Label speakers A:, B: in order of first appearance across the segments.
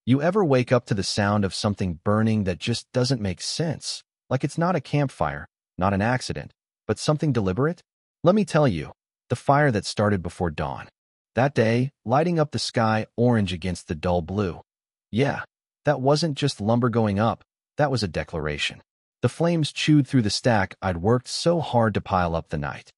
A: You ever wake up to the sound of something burning that just doesn't make sense? Like it's not a campfire, not an accident, but something deliberate? Let me tell you, the fire that started before dawn. That day, lighting up the sky orange against the dull blue. Yeah, that wasn't just lumber going up, that was a declaration. The flames chewed through the stack I'd worked so hard to pile up the night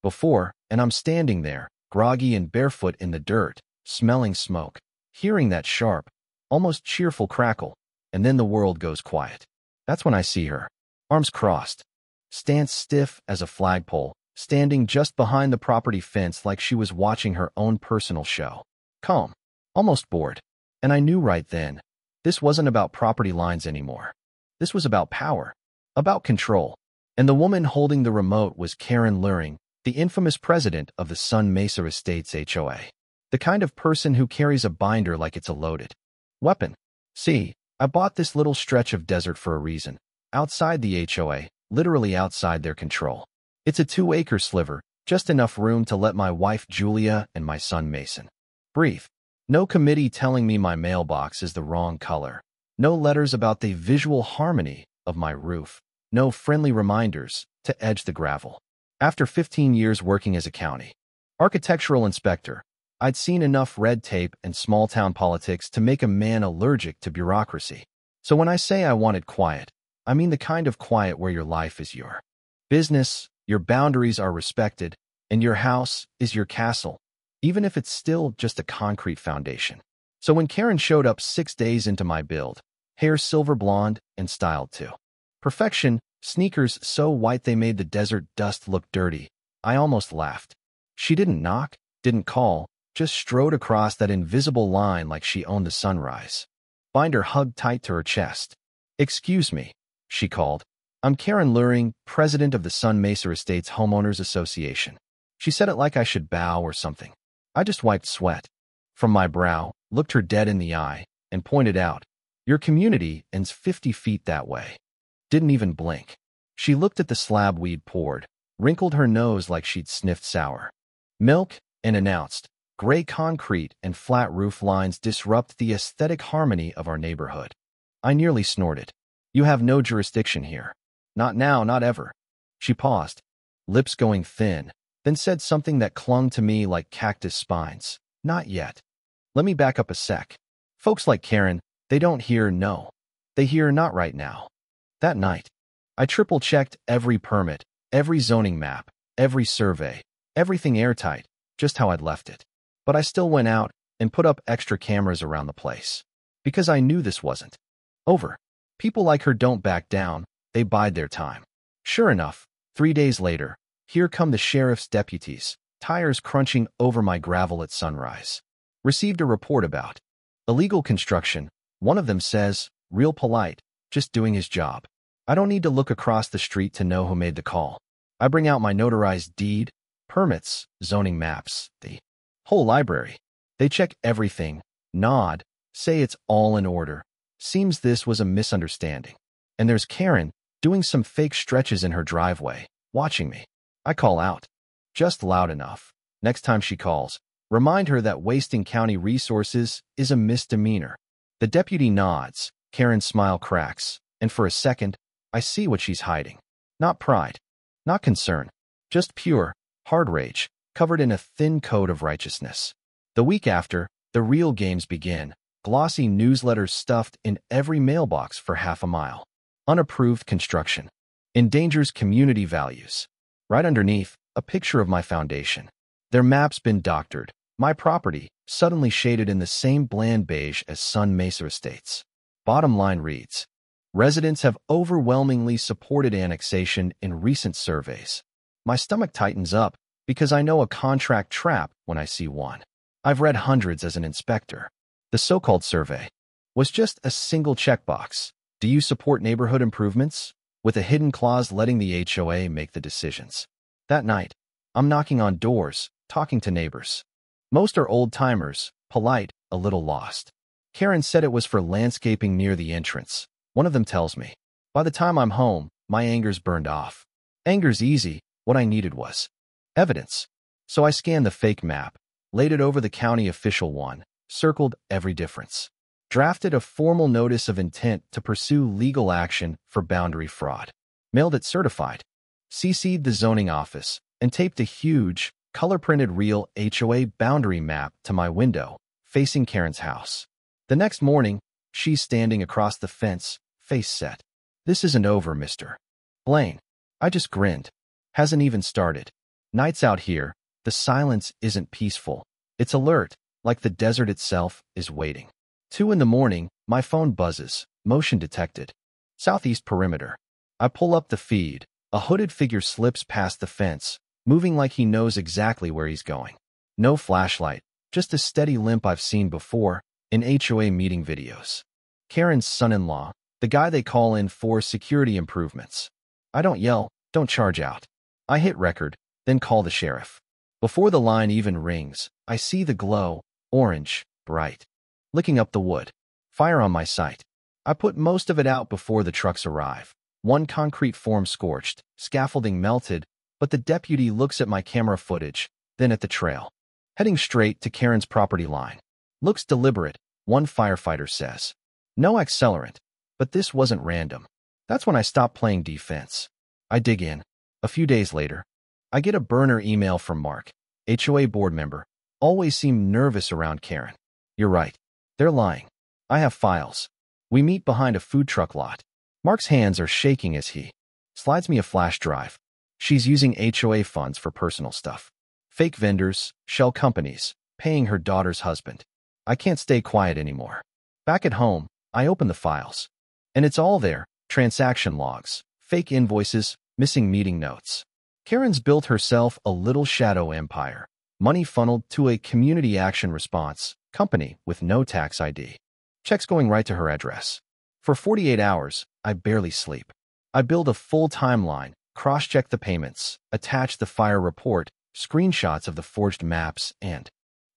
A: before, and I'm standing there, groggy and barefoot in the dirt, smelling smoke, hearing that sharp, almost cheerful crackle, and then the world goes quiet. That's when I see her, arms crossed, stance stiff as a flagpole, standing just behind the property fence like she was watching her own personal show. Calm, almost bored. And I knew right then, this wasn't about property lines anymore. This was about power, about control. And the woman holding the remote was Karen Luring, the infamous president of the Sun Mesa Estates HOA. The kind of person who carries a binder like it's a loaded weapon. See, I bought this little stretch of desert for a reason. Outside the HOA, literally outside their control. It's a 2-acre sliver, just enough room to let my wife Julia and my son Mason breathe. No committee telling me my mailbox is the wrong color. No letters about the visual harmony of my roof. No friendly reminders to edge the gravel. After 15 years working as a county architectural inspector, I'd seen enough red tape and small-town politics to make a man allergic to bureaucracy. So when I say I wanted quiet, I mean the kind of quiet where your life is your business, your boundaries are respected, and your house is your castle, even if it's still just a concrete foundation. So when Karen showed up 6 days into my build, hair silver blonde and styled to perfection, sneakers so white they made the desert dust look dirty, I almost laughed. She didn't knock, didn't call, just strode across that invisible line like she owned the sunrise. Binder hugged tight to her chest. "Excuse me," she called. "I'm Karen Luring, president of the Sun Mesa Estates Homeowners Association." She said it like I should bow or something. I just wiped sweat from my brow, looked her dead in the eye, and pointed out, "Your community ends 50 feet that way." Didn't even blink. She looked at the slab we'd poured, wrinkled her nose like she'd sniffed sour milk, and announced, "Gray concrete and flat roof lines disrupt the aesthetic harmony of our neighborhood." I nearly snorted. "You have no jurisdiction here. Not now, not ever." She paused, lips going thin, then said something that clung to me like cactus spines. "Not yet. Let me back up a sec. Folks like Karen, they don't hear no. They hear not right now." That night, I triple-checked every permit, every zoning map, every survey, everything airtight, just how I'd left it. But I still went out and put up extra cameras around the place. Because I knew this wasn't over. People like her don't back down, they bide their time. Sure enough, 3 days later, here come the sheriff's deputies, tires crunching over my gravel at sunrise. Received a report about illegal construction. One of them says, real polite, just doing his job. I don't need to look across the street to know who made the call. I bring out my notarized deed, permits, zoning maps, the whole library. They check everything, nod, say it's all in order. Seems this was a misunderstanding. And there's Karen, doing some fake stretches in her driveway, watching me. I call out, just loud enough. Next time she calls, remind her that wasting county resources is a misdemeanor. The deputy nods, Karen's smile cracks, and for a second, I see what she's hiding. Not pride, not concern, just pure, hard rage, covered in a thin coat of righteousness. The week after, the real games begin. Glossy newsletters stuffed in every mailbox for half a mile. Unapproved construction. Endangers community values. Right underneath, a picture of my foundation. Their map's been doctored. My property, suddenly shaded in the same bland beige as Sun Mesa Estates. Bottom line reads, residents have overwhelmingly supported annexation in recent surveys. My stomach tightens up because I know a contract trap when I see one. I've read hundreds as an inspector. The so-called survey was just a single checkbox. Do you support neighborhood improvements? With a hidden clause letting the HOA make the decisions. That night, I'm knocking on doors, talking to neighbors. Most are old-timers, polite, a little lost. Karen said it was for landscaping near the entrance. One of them tells me, by the time I'm home, my anger's burned off. Anger's easy, what I needed was evidence. So I scanned the fake map, laid it over the county official one, circled every difference. Drafted a formal notice of intent to pursue legal action for boundary fraud. Mailed it certified. CC'd the zoning office and taped a huge, color-printed real HOA boundary map to my window, facing Karen's house. The next morning, she's standing across the fence, face set. "This isn't over, Mr. Blaine." I just grinned. "Hasn't even started." Nights out here, the silence isn't peaceful. It's alert, like the desert itself is waiting. 2 in the morning, my phone buzzes. Motion detected. Southeast perimeter. I pull up the feed. A hooded figure slips past the fence, moving like he knows exactly where he's going. No flashlight, just a steady limp I've seen before in HOA meeting videos. Karen's son-in-law, the guy they call in for security improvements. I don't yell, "Don't charge out." I hit record, then call the sheriff. Before the line even rings, I see the glow, orange, bright. Licking up the wood. Fire on my sight. I put most of it out before the trucks arrive. One concrete form scorched, scaffolding melted, but the deputy looks at my camera footage, then at the trail. Heading straight to Karen's property line. Looks deliberate, one firefighter says. No accelerant, but this wasn't random. That's when I stopped playing defense. I dig in. A few days later, I get a burner email from Mark, HOA board member. Always seemed nervous around Karen. "You're right. They're lying. I have files." We meet behind a food truck lot. Mark's hands are shaking as he slides me a flash drive. She's using HOA funds for personal stuff. Fake vendors, shell companies, paying her daughter's husband. I can't stay quiet anymore. Back at home, I open the files. And it's all there. Transaction logs, fake invoices, missing meeting notes. Karen's built herself a little shadow empire. Money funneled to a community action response company with no tax ID. Checks going right to her address. For 48 hours, I barely sleep. I build a full timeline, cross-check the payments, attach the fire report, screenshots of the forged maps, and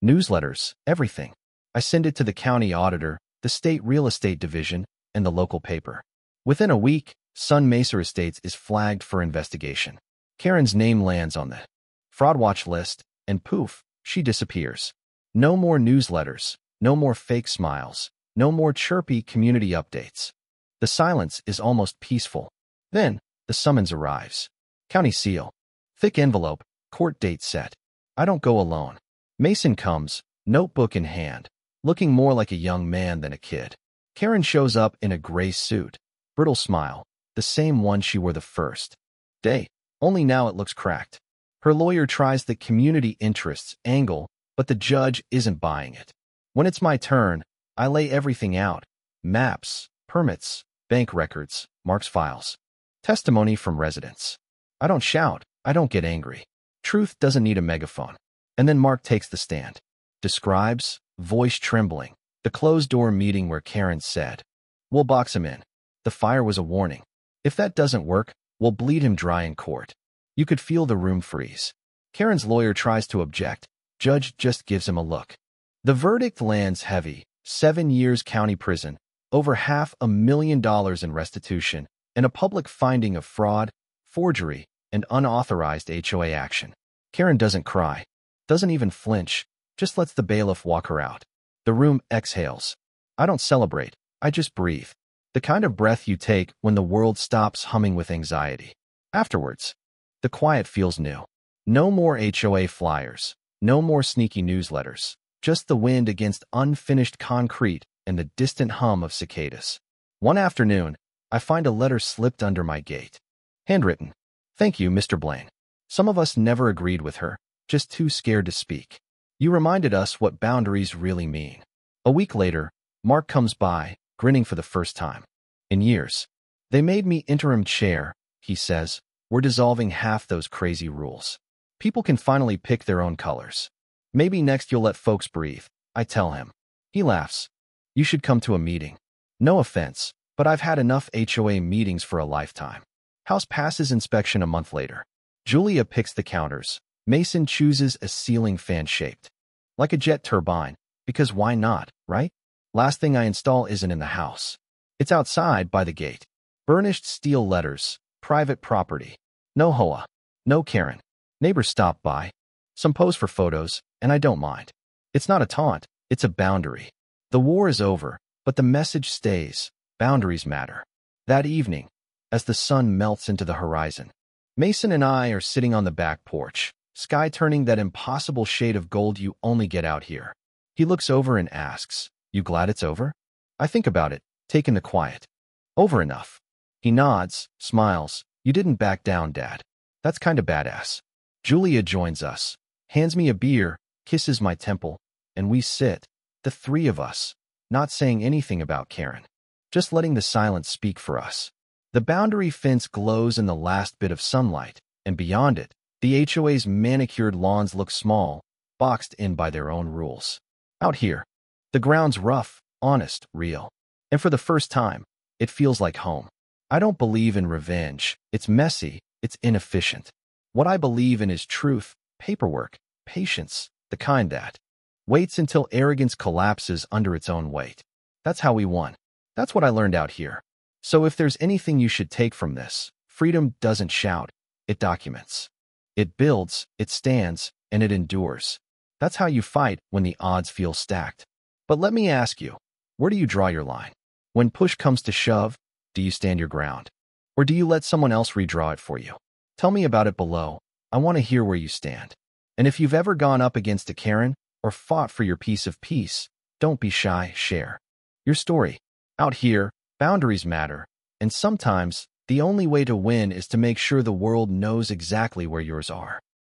A: newsletters, everything. I send it to the county auditor, the state real estate division, and the local paper. Within a week, Sun Mesa Estates is flagged for investigation. Karen's name lands on the fraud watch list, and poof, she disappears. No more newsletters, no more fake smiles, no more chirpy community updates. The silence is almost peaceful. Then, the summons arrives. County seal. Thick envelope, court date set. I don't go alone. Mason comes, notebook in hand, looking more like a young man than a kid. Karen shows up in a gray suit, brittle smile, the same one she wore the first day, only now it looks cracked. Her lawyer tries the community interests angle, but the judge isn't buying it. When it's my turn, I lay everything out. Maps, permits, bank records, Mark's files. Testimony from residents. I don't shout, I don't get angry. Truth doesn't need a megaphone. And then Mark takes the stand. Describes, voice trembling, the closed-door meeting where Karen said, "We'll box him in. The fire was a warning. If that doesn't work, we'll bleed him dry in court." You could feel the room freeze. Karen's lawyer tries to object. Judge just gives him a look. The verdict lands heavy. 7 years county prison, over $500,000 in restitution, and a public finding of fraud, forgery, and unauthorized HOA action. Karen doesn't cry, doesn't even flinch, just lets the bailiff walk her out. The room exhales. I don't celebrate, I just breathe. The kind of breath you take when the world stops humming with anxiety. Afterwards, the quiet feels new. No more HOA flyers, no more sneaky newsletters, just the wind against unfinished concrete and the distant hum of cicadas. One afternoon, I find a letter slipped under my gate. Handwritten. "Thank you, Mr. Blaine. Some of us never agreed with her, just too scared to speak. You reminded us what boundaries really mean." A week later, Mark comes by, grinning for the first time in years. "They made me interim chair," he says. "We're dissolving half those crazy rules. People can finally pick their own colors. Maybe next you'll let folks breathe," I tell him. He laughs. "You should come to a meeting." No offense, but I've had enough HOA meetings for a lifetime. House passes inspection a month later. Julia picks the counters. Mason chooses a ceiling fan shaped like a jet turbine, because why not, right? Last thing I install isn't in the house. It's outside by the gate. Burnished steel letters, private property. No HOA. No Karen. Neighbors stop by. Some pose for photos, and I don't mind. It's not a taunt, it's a boundary. The war is over, But the message stays. Boundaries matter. That evening, as the sun melts into the horizon, Mason and I are sitting on the back porch, sky turning that impossible shade of gold you only get out here. He looks over and asks, "You glad it's over?" I think about it, taking the quiet. Over enough. He nods, smiles. "You didn't back down, Dad. That's kind of badass." Julia joins us, hands me a beer, kisses my temple, and we sit, the three of us, not saying anything about Karen, just letting the silence speak for us. The boundary fence glows in the last bit of sunlight, and beyond it, the HOA's manicured lawns look small, boxed in by their own rules. Out here, the ground's rough, honest, real. And for the first time, it feels like home. I don't believe in revenge. It's messy. It's inefficient. What I believe in is truth, paperwork, patience, the kind that waits until arrogance collapses under its own weight. That's how we won. That's what I learned out here. So if there's anything you should take from this, freedom doesn't shout. It documents. It builds, it stands, and it endures. That's how you fight when the odds feel stacked. But let me ask you, where do you draw your line? When push comes to shove, do you stand your ground? Or do you let someone else redraw it for you? Tell me about it below. I want to hear where you stand. And if you've ever gone up against a Karen or fought for your piece of peace, don't be shy, share your story. Out here, boundaries matter, and sometimes the only way to win is to make sure the world knows exactly where yours are.